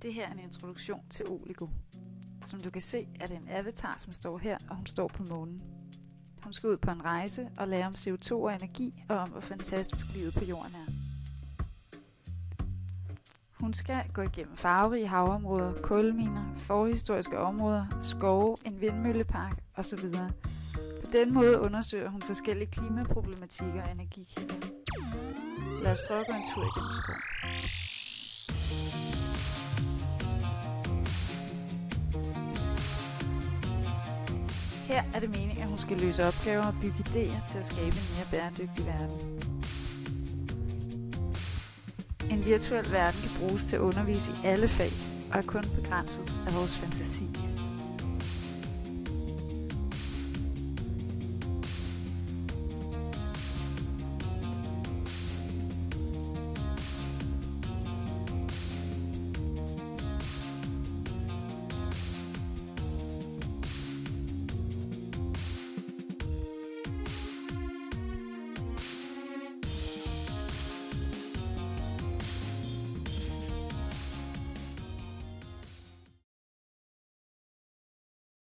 Det her er en introduktion til Oligo. Som du kan se, er det en avatar, som står her, og hun står på månen. Hun skal ud på en rejse og lære om CO2 og energi, og om hvor fantastisk livet på jorden er. Hun skal gå igennem farverige havområder, kulminer, forhistoriske områder, skove, en vindmøllepark osv. På den måde undersøger hun forskellige klimaproblematikker og energikilder. Lad os prøve at gå en tur igennem skoven. Her er det meningen, at hun skal løse opgaver og bygge idéer til at skabe en mere bæredygtig verden. En virtuel verden kan bruges til at undervise i alle fag og er kun begrænset af vores fantasi.